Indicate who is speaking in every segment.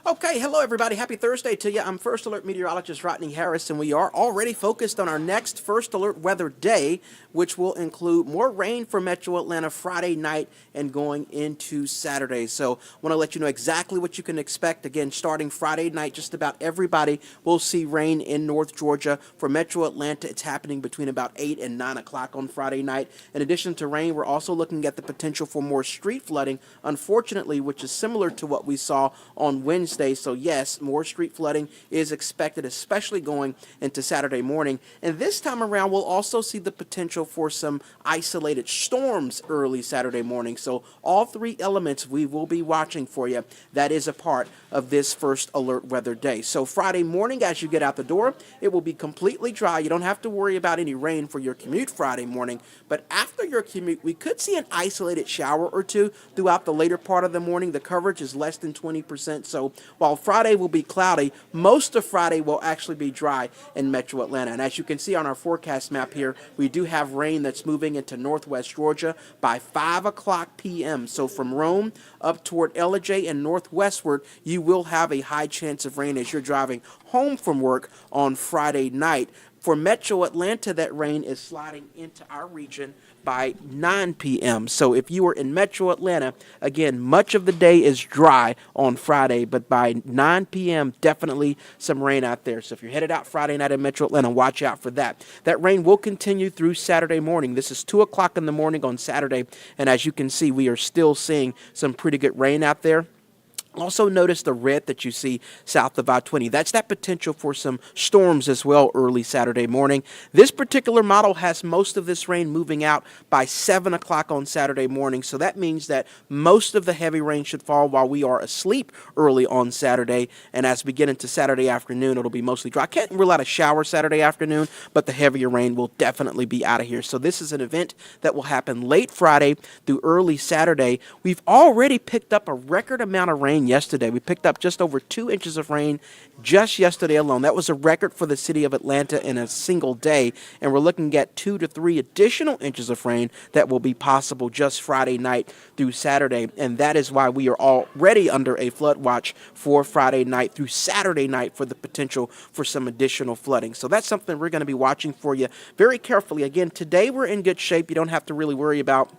Speaker 1: Okay, hello everybody. Happy Thursday to you. I'm First Alert Meteorologist Rodney Harris, and we are already focused on our next First Alert weather day, which will include more rain for Metro Atlanta Friday night and going into Saturday. So, want to let you know exactly what you can expect. Again, starting Friday night, just about everybody will see rain in North Georgia. For Metro Atlanta, it's happening between about 8 and 9 o'clock on Friday night. In addition to rain, we're also looking at the potential for more street flooding, unfortunately, which is similar to what we saw on Wednesday. So yes, more street flooding is expected, especially going into Saturday morning. And this time around, we'll also see the potential for some isolated storms early Saturday morning. So all three elements we will be watching for you. That is a part of this First Alert weather day. So Friday morning, as you get out the door, it will be completely dry. You don't have to worry about any rain for your commute Friday morning. But after your commute, we could see an isolated shower or two throughout the later part of the morning. The coverage is less than 20%. So while Friday will be cloudy, most of Friday will actually be dry in Metro Atlanta. And as you can see on our forecast map here, we do have rain that's moving into northwest Georgia by 5 o'clock p.m. So from Rome up toward Ellijay and northwestward, you will have a high chance of rain as you're driving home from work on Friday night. For Metro Atlanta, that rain is sliding into our region by 9 p.m. So if you are in Metro Atlanta, again, much of the day is dry on Friday, but by 9 p.m., definitely some rain out there. So if you're headed out Friday night in Metro Atlanta, watch out for that. That rain will continue through Saturday morning. This is 2 o'clock in the morning on Saturday, and as you can see, we are still seeing some pretty good rain out there. Also notice the red that you see south of I-20. That's that potential for some storms as well early Saturday morning. This particular model has most of this rain moving out by 7 o'clock on Saturday morning. So that means that most of the heavy rain should fall while we are asleep early on Saturday. And as we get into Saturday afternoon, it'll be mostly dry. I can't rule out a shower Saturday afternoon, but the heavier rain will definitely be out of here. So this is an event that will happen late Friday through early Saturday. We've already picked up a record amount of rain yesterday. We picked up just over 2 inches of rain just yesterday alone. That was a record for the city of Atlanta in a single day, and we're looking at 2 to 3 additional inches of rain that will be possible just Friday night through Saturday, and that is why we are already under a flood watch for Friday night through Saturday night for the potential for some additional flooding. So that's something we're going to be watching for you very carefully. Again, today we're in good shape. You don't have to really worry about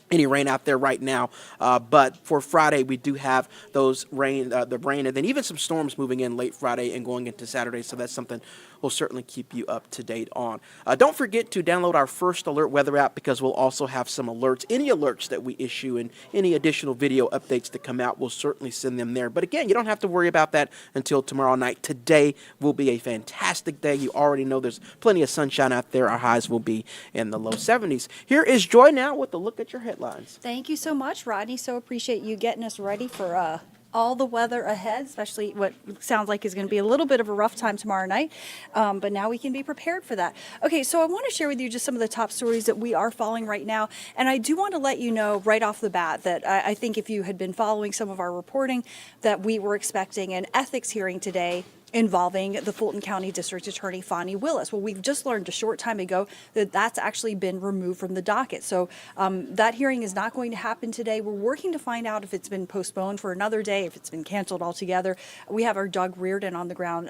Speaker 1: any rain out there right now, but for Friday we do have those rain, the rain, and then even some storms moving in late Friday and going into Saturday. So that's something we'll certainly keep you up to date on. Don't forget to download our First Alert weather app, because we'll also have some alerts, any alerts that we issue, and any additional video updates that come out. We'll certainly send them there. But again, you don't have to worry about that until tomorrow night. Today will be a fantastic day. You already know there's plenty of sunshine out there. Our highs will be in the low 70s. Here is Joy now with a look at your headlines.
Speaker 2: Thank you so much, Rodney. So appreciate you getting us ready for all the weather ahead, especially what sounds like is going to be a little bit of a rough time tomorrow night. But now we can be prepared for that. Okay, so I want to share with you just some of the top stories that we are following right now. And I do want to let you know right off the bat that I think if you had been following some of our reporting, that we were expecting an ethics hearing today involving the Fulton County District Attorney Fani Willis. Well, we've just learned a short time ago that that's actually been removed from the docket. So that hearing is not going to happen today. We're working to find out if it's been postponed for another day, if it's been canceled altogether. We have our Doug Reardon on the ground,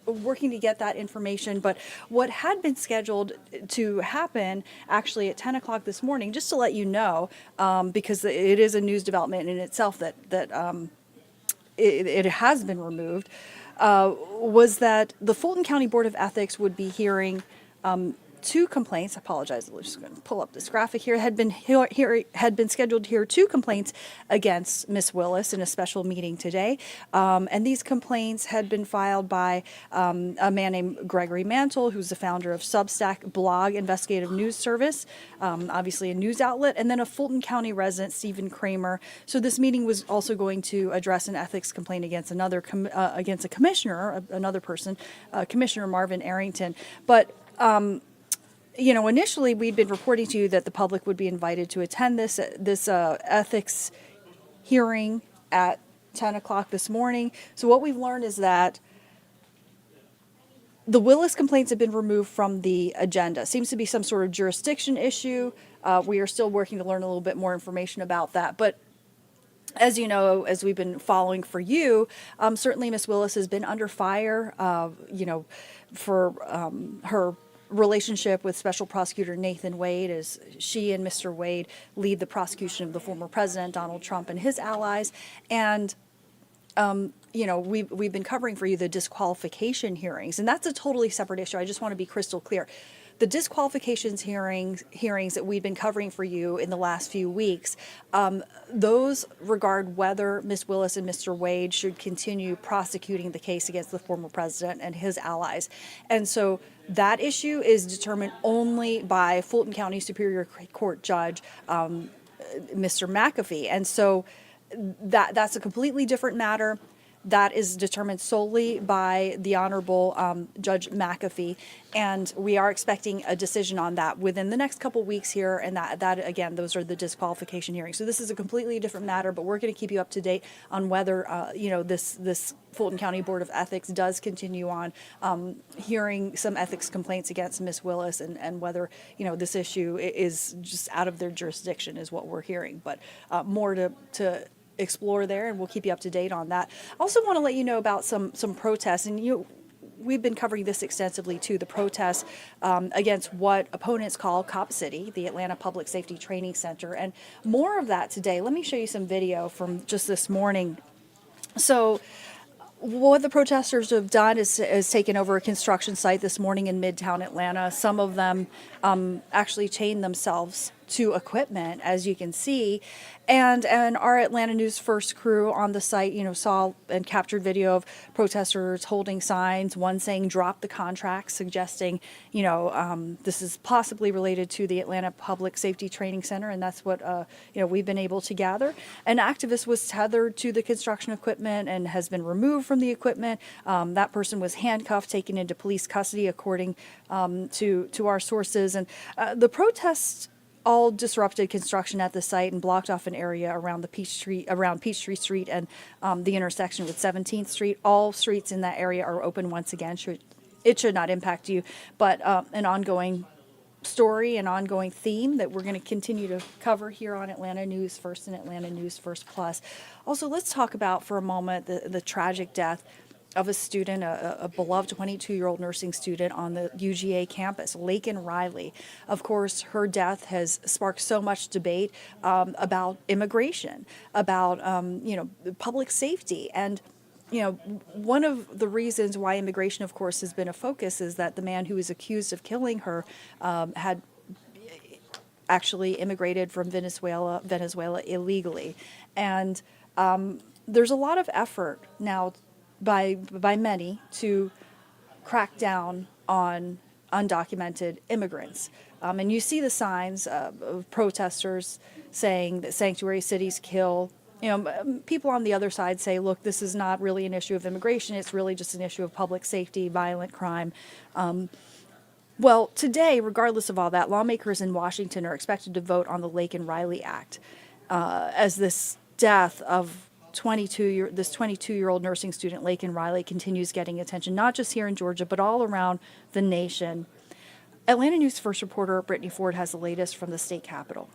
Speaker 2: working to get that information. But what had been scheduled to happen actually at 10 o'clock this morning, just to let you know, because it is a news development in itself that it has been removed, was that the Fulton County Board of Ethics would be hearing 2 complaints. I apologize. I'm just going to pull up this graphic here. Had been scheduled to hear 2 complaints against Miss Willis in a special meeting today, and these complaints had been filed by a man named Gregory Mantle, who's the founder of Substack blog Investigative News Service, obviously a news outlet, and then a Fulton County resident, Stephen Kramer. So this meeting was also going to address an ethics complaint against against a commissioner, another person, Commissioner Marvin Arrington, but. Initially we'd been reporting to you that the public would be invited to attend this ethics hearing at 10 o'clock this morning. So what we've learned is that the Willis complaints have been removed from the agenda. Seems to be some sort of jurisdiction issue. We are still working to learn a little bit more information about that. But As you know, as we've been following for you, certainly Miss Willis has been under fire, for her relationship with Special Prosecutor Nathan Wade, as she and Mr. Wade lead the prosecution of the former president, Donald Trump, and his allies. And we've been covering for you the disqualification hearings, and that's a totally separate issue. I just want to be crystal clear. The disqualifications hearings that we've been covering for you in the last few weeks, those regard whether Ms. Willis and Mr. Wade should continue prosecuting the case against the former president and his allies. And so that issue is determined only by Fulton County Superior Court Judge, Mr. McAfee. And so that's a completely different matter. That is determined solely by the Honorable Judge McAfee, and we are expecting a decision on that within the next couple weeks here. And that again, those are the disqualification hearings. So this is a completely different matter, but we're going to keep you up to date on whether this Fulton County Board of Ethics does continue on hearing some ethics complaints against Ms. Willis, and whether this issue is just out of their jurisdiction is what we're hearing. But more to explore there, and we'll keep you up to date on that. I also want to let you know about some protests, and we've been covering this extensively too, the protests against what opponents call Cop City, the Atlanta Public Safety Training Center, and more of that today. Let me show you some video from just this morning. So what the protesters have done is taken over a construction site this morning in Midtown Atlanta. Some of them actually chained themselves to equipment, as you can see, and our Atlanta News First crew on the site, saw and captured video of protesters holding signs, one saying "drop the contract," suggesting, this is possibly related to the Atlanta Public Safety Training Center, and that's what we've been able to gather. An activist was tethered to the construction equipment and has been removed from the equipment. That person was handcuffed, taken into police custody, according to our sources, and the protests all disrupted construction at the site and blocked off an area around Peachtree Street and the intersection with 17th Street. All streets in that area are open once again. It should not impact you, but an ongoing story, an ongoing theme that we're going to continue to cover here on Atlanta News First and Atlanta News First Plus. Also, let's talk about for a moment the tragic death of a student, a beloved 22-year-old nursing student on the UGA campus, Laken Riley. Of course, her death has sparked so much debate about immigration, about public safety, and one of the reasons why immigration, of course, has been a focus is that the man who was accused of killing her had actually immigrated from Venezuela illegally, and there's a lot of effort now by many to crack down on undocumented immigrants. And you see the signs of protesters saying that sanctuary cities kill. People on the other side say, look, this is not really an issue of immigration. It's really just an issue of public safety, violent crime. Well, today, regardless of all that, lawmakers in Washington are expected to vote on the Laken Riley Act as this death of this 22-year-old nursing student, Laken Riley, continues getting attention, not just here in Georgia, but all around the nation. Atlanta News First reporter Brittany Ford has the latest from the state capitol.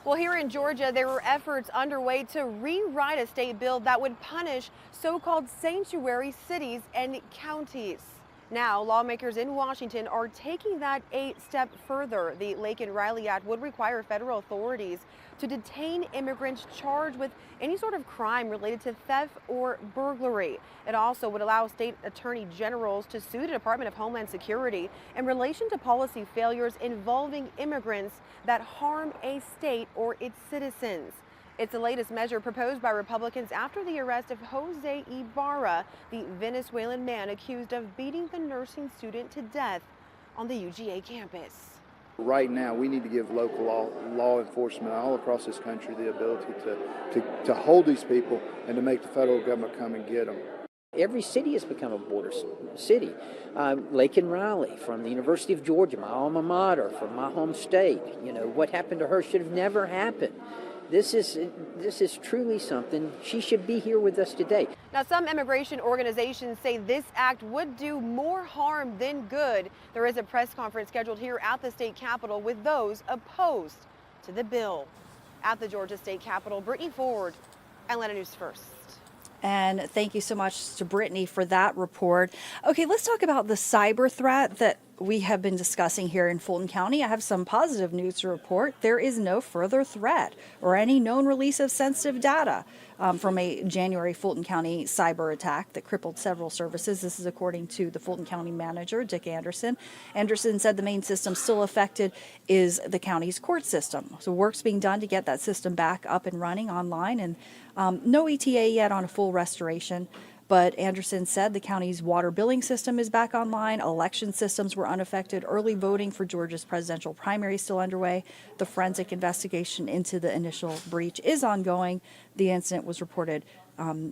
Speaker 3: Well, here in Georgia, there were efforts underway to rewrite a state bill that would punish so-called sanctuary cities and counties. Now, lawmakers in Washington are taking that a step further. The Laken Riley Act would require federal authorities to detain immigrants charged with any sort of crime related to theft or burglary. It also would allow state attorney generals to sue the Department of Homeland Security in relation to policy failures involving immigrants that harm a state or its citizens. It's the latest measure proposed by Republicans after the arrest of Jose Ibarra, the Venezuelan man accused of beating the nursing student to death on the UGA campus.
Speaker 4: Right now, we need to give local law enforcement all across this country the ability to hold these people and to make the federal government come and get them.
Speaker 5: Every city has become a border city. Laken Riley from the University of Georgia, my alma mater, from my home state. What happened to her should have never happened. This is truly something. She should be here with us today.
Speaker 3: Now, some immigration organizations say this act would do more harm than good. There is a press conference scheduled here at the state capitol with those opposed to the bill. at the Georgia State Capitol. Brittany Ford, Atlanta News First.
Speaker 2: And thank you so much to Brittany for that report. Okay, let's talk about the cyber threat that we have been discussing here in Fulton County. I have some positive news to report. There is no further threat or any known release of sensitive data from a January Fulton County cyber attack that crippled several services. This is according to the Fulton County manager, Dick Anderson. Anderson said the main system still affected is the county's court system. So work's being done to get that system back up and running online, and no ETA yet on a full restoration. But Anderson said the county's water billing system is back online. Election systems were unaffected. Early voting for Georgia's presidential primary is still underway. The forensic investigation into the initial breach is ongoing. The incident was reported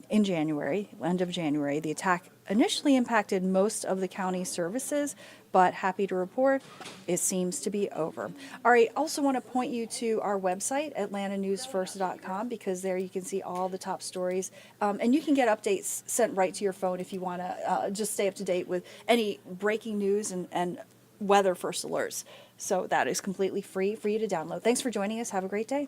Speaker 2: in January, end of January. The attack initially impacted most of the county's services, but happy to report it seems to be over. All right, also want to point you to our website, atlantanewsfirst.com, because there you can see all the top stories. And you can get updates sent right to your phone if you want to just stay up to date with any breaking news and weather first alerts. So that is completely free for you to download. Thanks for joining us. Have a great day.